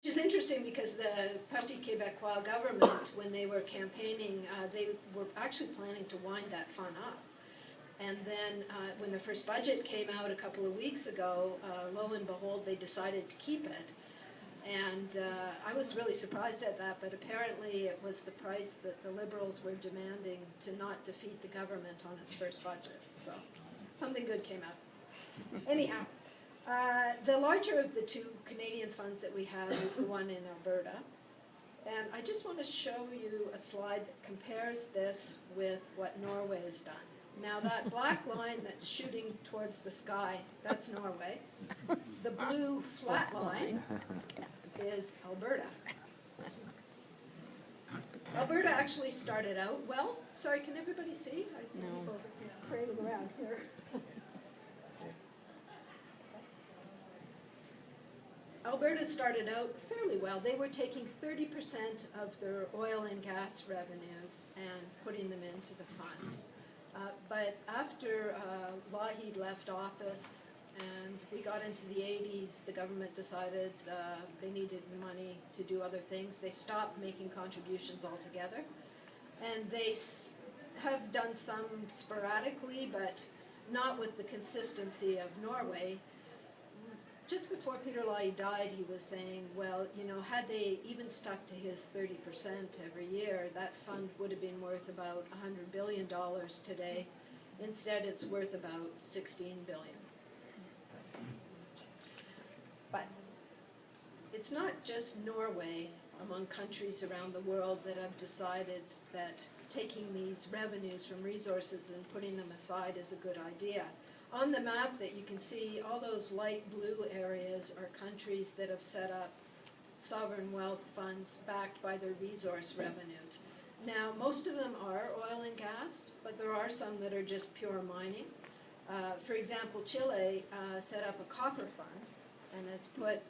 Which is interesting because the Parti Québécois government, when they were campaigning, they were actually planning to wind that fund up. And then when the first budget came out a couple of weeks ago, lo and behold, they decided to keep it. And I was really surprised at that, but apparently it was the price that the Liberals were demanding to not defeat the government on its first budget. So something good came out. Anyhow, the larger of the two Canadian funds that we have is the one in Alberta. And I just want to show you a slide that compares this with what Norway has done. Now that black line that's shooting towards the sky, that's Norway. The blue flat line is Alberta. Alberta actually started out, well, sorry, can everybody see? I see people parading around here. Alberta started out fairly well. They were taking 30% of their oil and gas revenues and putting them into the fund. But after Lougheed left office and we got into the 80s, the government decided they needed money to do other things. They stopped making contributions altogether. And they have done some sporadically, but not with the consistency of Norway. Just before Peter Lougheed died, he was saying, well, you know, had they even stuck to his 30% every year, that fund would have been worth about $100 billion today. Instead, it's worth about $16 billion. But it's not just Norway among countries around the world that have decided that taking these revenues from resources and putting them aside is a good idea. On the map that you can see, all those light blue areas are countries that have set up sovereign wealth funds backed by their resource revenues. Now, most of them are oil and gas, but there are some that are just pure mining. For example, Chile set up a copper fund and has put,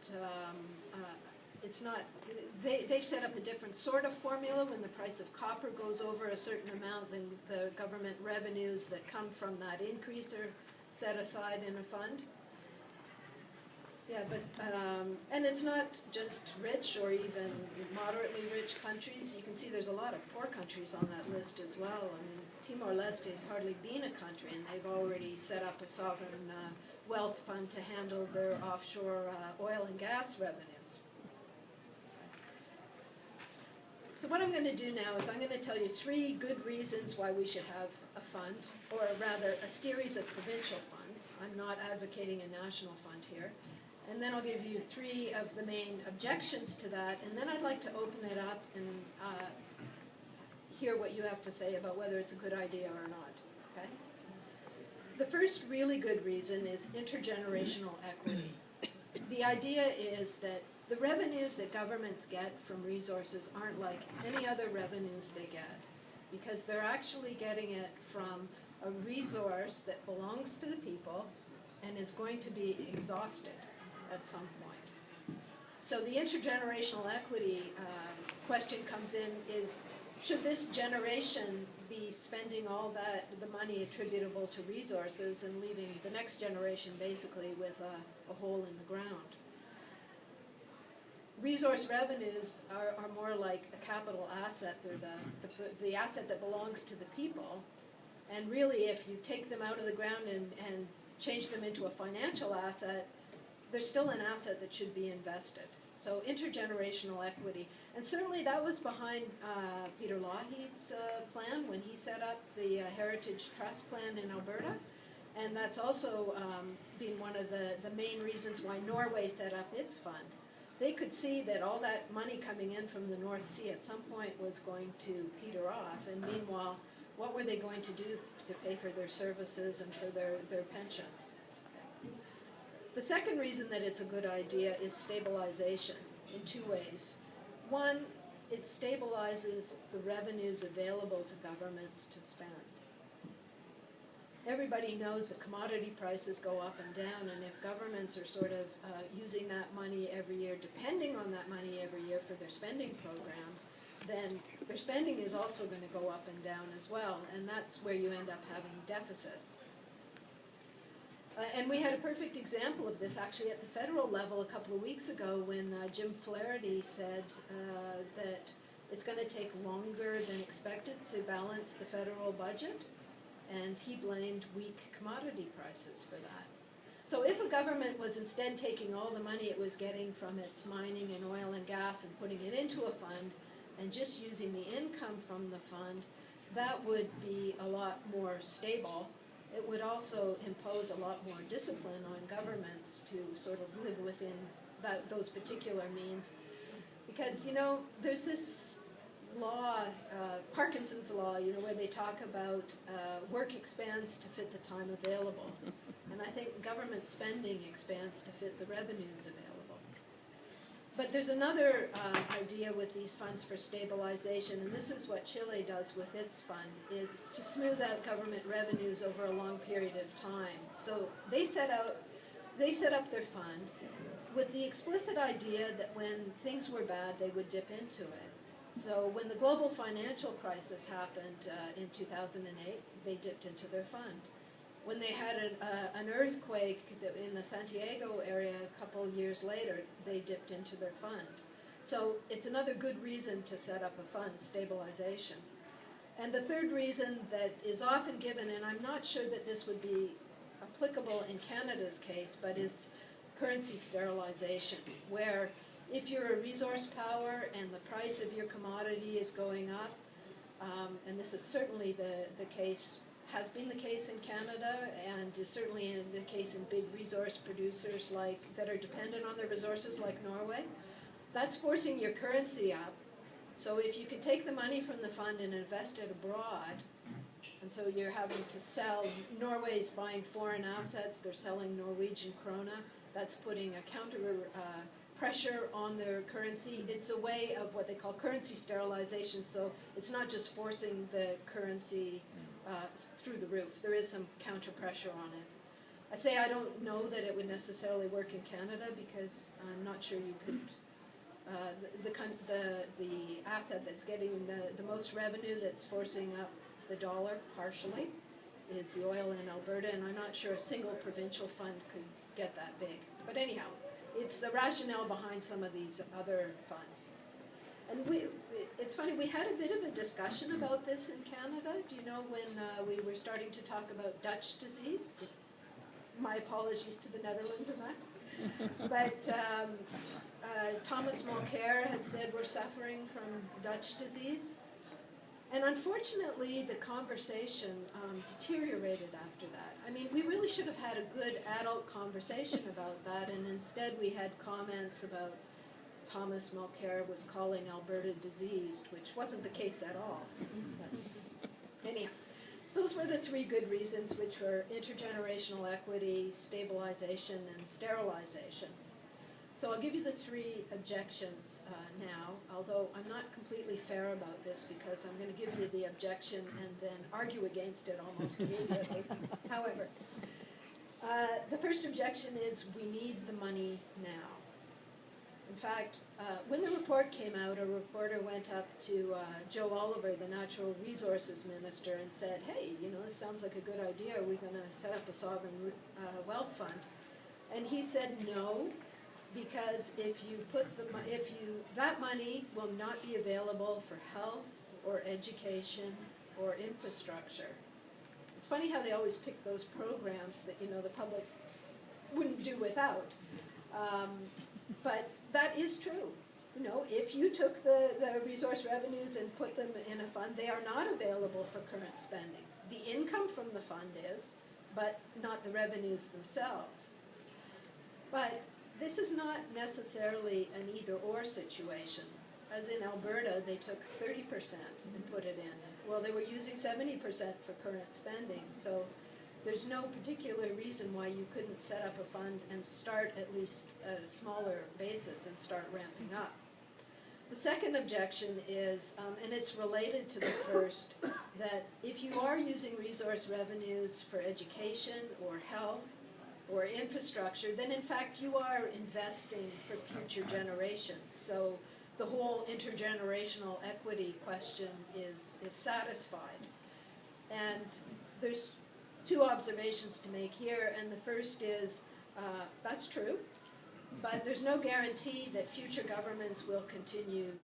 they've set up a different sort of formula. When the price of copper goes over a certain amount, then the government revenues that come from that increase are set aside in a fund. Yeah, but, and it's not just rich or even moderately rich countries. You can see there's a lot of poor countries on that list as well. I mean, Timor-Leste has hardly been a country, and they've already set up a sovereign wealth fund to handle their offshore oil and gas revenues. So what I'm going to do now is I'm going to tell you 3 good reasons why we should have a fund, or rather a series of provincial funds. I'm not advocating a national fund here. And then I'll give you 3 of the main objections to that, and then I'd like to open it up and hear what you have to say about whether it's a good idea or not. Okay? The first really good reason is intergenerational equity. The idea is that the revenues that governments get from resources aren't like any other revenues they get, because they're actually getting it from a resource that belongs to the people and is going to be exhausted at some point. So the intergenerational equity question comes in is, should this generation be spending all the money attributable to resources and leaving the next generation basically with a hole in the ground? Resource revenues are more like a capital asset. They're the asset that belongs to the people. And really, if you take them out of the ground and change them into a financial asset, they're still an asset that should be invested. So intergenerational equity. And certainly that was behind Peter Lougheed's plan when he set up the Heritage Trust Plan in Alberta. And that's also been one of the main reasons why Norway set up its fund. They could see that all that money coming in from the North Sea at some point was going to peter off, and meanwhile, what were they going to do to pay for their services and for their pensions? The second reason that it's a good idea is stabilization in 2 ways. One, it stabilizes the revenues available to governments to spend. Everybody knows that commodity prices go up and down, and if governments are sort of using that money every year, depending on that money every year for their spending programs, then their spending is also going to go up and down as well, and that's where you end up having deficits. And we had a perfect example of this actually at the federal level a couple of weeks ago when Jim Flaherty said that it's going to take longer than expected to balance the federal budget, and he blamed weak commodity prices for that. So if a government was instead taking all the money it was getting from its mining and oil and gas and putting it into a fund and just using the income from the fund, that would be a lot more stable. It would also impose a lot more discipline on governments to sort of live within those particular means. Because, you know, there's this law, Parkinson's law, you know, where they talk about work expands to fit the time available. And I think government spending expands to fit the revenues available. But there's another idea with these funds for stabilization, and this is what Chile does with its fund, is to smooth out government revenues over a long period of time. So they set up their fund with the explicit idea that when things were bad, they would dip into it. So when the global financial crisis happened in 2008, they dipped into their fund. When they had an earthquake in the Santiago area a couple years later, they dipped into their fund. So it's another good reason to set up a fund, stabilization. And the third reason that is often given, and I'm not sure that this would be applicable in Canada's case, but is currency sterilization, where if you're a resource power and the price of your commodity is going up, and this is certainly the case, has been the case in Canada, and is certainly in the case in big resource producers that are dependent on their resources like Norway, that's forcing your currency up. So if you can take the money from the fund and invest it abroad, and so you're having to sell, Norway's buying foreign assets, they're selling Norwegian krona, that's putting a counter pressure on their currency. It's a way of what they call currency sterilization, so it's not just forcing the currency through the roof. There is some counter pressure on it. I say I don't know that it would necessarily work in Canada because I'm not sure you could. The asset that's getting the most revenue that's forcing up the dollar partially is the oil in Alberta, and I'm not sure a single provincial fund could get that big. But anyhow, it's the rationale behind some of these other funds. And it's funny, we had a bit of a discussion about this in Canada. Do you know when we were starting to talk about Dutch disease? My apologies to the Netherlands on that. But Thomas Mulcair had said we're suffering from Dutch disease. And unfortunately, the conversation deteriorated after that. I mean, we really should have had a good adult conversation about that, and instead we had comments about Thomas Mulcair was calling Alberta diseased, which wasn't the case at all. But anyhow, those were the three good reasons, which were intergenerational equity, stabilization, and sterilization. So I'll give you the three objections now, although I'm not completely fair about this because I'm going to give you the objection and then argue against it almost immediately. However, the first objection is we need the money now. In fact, when the report came out, a reporter went up to Joe Oliver, the Natural Resources Minister, and said, hey, you know, this sounds like a good idea. Are we going to set up a sovereign wealth fund? And he said no, because that money will not be available for health or education or infrastructure. It's funny how they always pick those programs that, you know, the public wouldn't do without. But that is true. You know, if you took the resource revenues and put them in a fund, they are not available for current spending. The income from the fund is, but not the revenues themselves. But this is not necessarily an either-or situation. As in Alberta, they took 30% and put it in. Well, they were using 70% for current spending, so there's no particular reason why you couldn't set up a fund and start at least at a smaller basis and start ramping up. The second objection is, and it's related to the first, that if you are using resource revenues for education or health or infrastructure, then in fact you are investing for future generations. So the whole intergenerational equity question is satisfied. And there's two observations to make here, and the first is, that's true, but there's no guarantee that future governments will continue